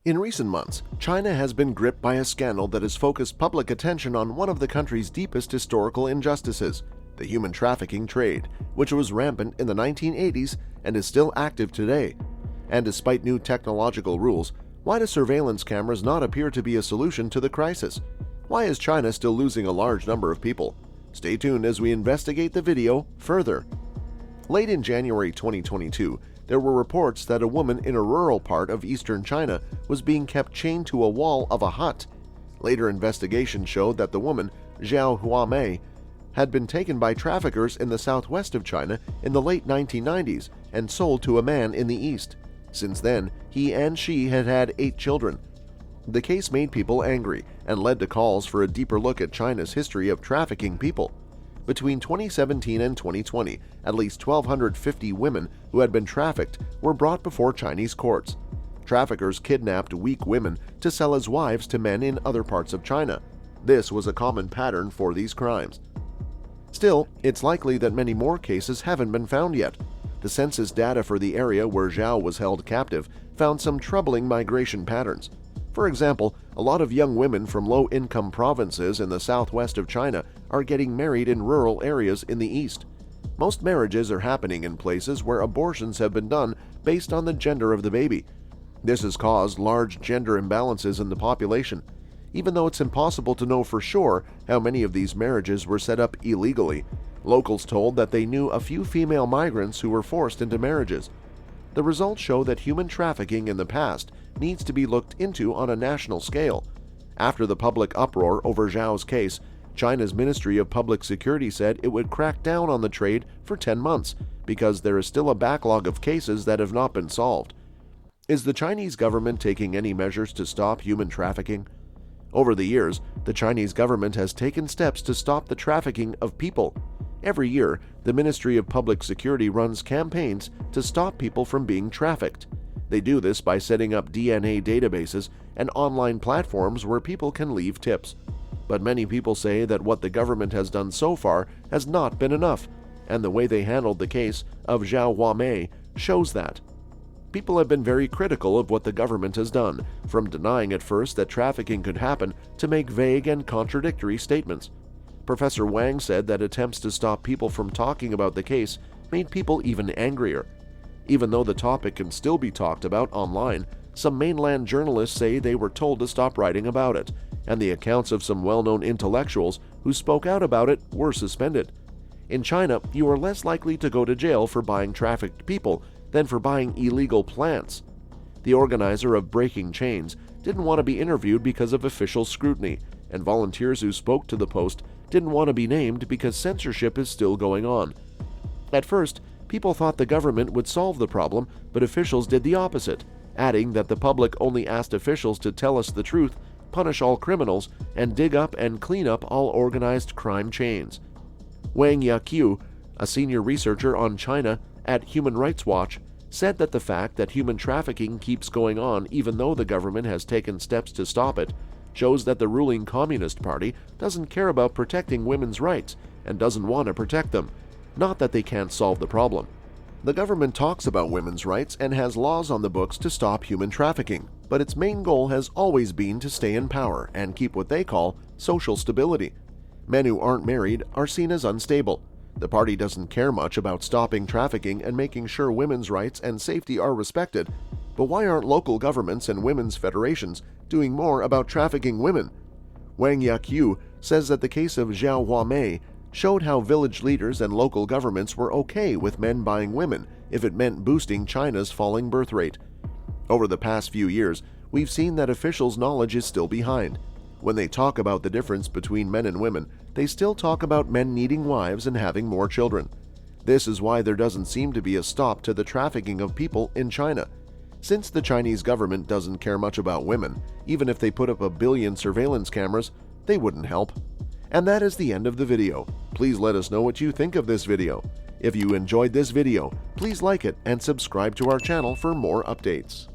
In recent months, China has been gripped by a scandal that has focused public attention on one of the country's deepest historical injustices, the human trafficking trade, which was rampant in the 1980s and is still active today. And despite new technological rules, why do surveillance cameras not appear to be a solution to the crisis? Why is China still losing a large number of people? Stay tuned as we investigate the video further. Late in January 2022, there were reports that a woman in a rural part of eastern China was being kept chained to a wall of a hut. Later investigation showed that the woman, Xiao Huamei, had been taken by traffickers in the southwest of China in the late 1990s and sold to a man in the east. Since then, he and she had had 8 children. The case made people angry and led to calls for a deeper look at China's history of trafficking people. Between 2017 and 2020, at least 1,250 women who had been trafficked were brought before Chinese courts. Traffickers kidnapped weak women to sell as wives to men in other parts of China. This was a common pattern for these crimes. Still, it's likely that many more cases haven't been found yet. The census data for the area where Xiao was held captive found some troubling migration patterns. For example, a lot of young women from low-income provinces in the southwest of China are getting married in rural areas in the east. Most marriages are happening in places where abortions have been done based on the gender of the baby. This has caused large gender imbalances in the population. Even though it's impossible to know for sure how many of these marriages were set up illegally, locals told that they knew a few female migrants who were forced into marriages. The results show that human trafficking in the past needs to be looked into on a national scale. After the public uproar over Xiao's case, China's Ministry of Public Security said it would crack down on the trade for 10 months because there is still a backlog of cases that have not been solved. Is the Chinese government taking any measures to stop human trafficking? Over the years, the Chinese government has taken steps to stop the trafficking of people. Every year, the Ministry of Public Security runs campaigns to stop people from being trafficked. They do this by setting up DNA databases and online platforms where people can leave tips. But many people say that what the government has done so far has not been enough, and the way they handled the case of Xiao Huamei shows that. People have been very critical of what the government has done, from denying at first that trafficking could happen to make vague and contradictory statements. Professor Wang said that attempts to stop people from talking about the case made people even angrier. Even though the topic can still be talked about online, some mainland journalists say they were told to stop writing about it, and the accounts of some well-known intellectuals who spoke out about it were suspended. In China, you are less likely to go to jail for buying trafficked people than for buying illegal plants. The organizer of Breaking Chains didn't want to be interviewed because of official scrutiny, and volunteers who spoke to the Post didn't want to be named because censorship is still going on. At first, people thought the government would solve the problem, but officials did the opposite, adding that the public only asked officials to tell us the truth, punish all criminals, and dig up and clean up all organized crime chains. Wang Yaqiu, a senior researcher on China at Human Rights Watch, said that the fact that human trafficking keeps going on even though the government has taken steps to stop it shows that the ruling Communist Party doesn't care about protecting women's rights and doesn't want to protect them, not that they can't solve the problem. The government talks about women's rights and has laws on the books to stop human trafficking, but its main goal has always been to stay in power and keep what they call social stability. Men who aren't married are seen as unstable. The party doesn't care much about stopping trafficking and making sure women's rights and safety are respected. But why aren't local governments and women's federations doing more about trafficking women? Wang Yaqiu says that the case of Xiao Huamei showed how village leaders and local governments were okay with men buying women if it meant boosting China's falling birth rate. Over the past few years, we've seen that officials' knowledge is still behind. When they talk about the difference between men and women, they still talk about men needing wives and having more children. This is why there doesn't seem to be a stop to the trafficking of people in China. Since the Chinese government doesn't care much about women, even if they put up 1 billion surveillance cameras, they wouldn't help. And that is the end of the video. Please let us know what you think of this video. If you enjoyed this video, please like it and subscribe to our channel for more updates.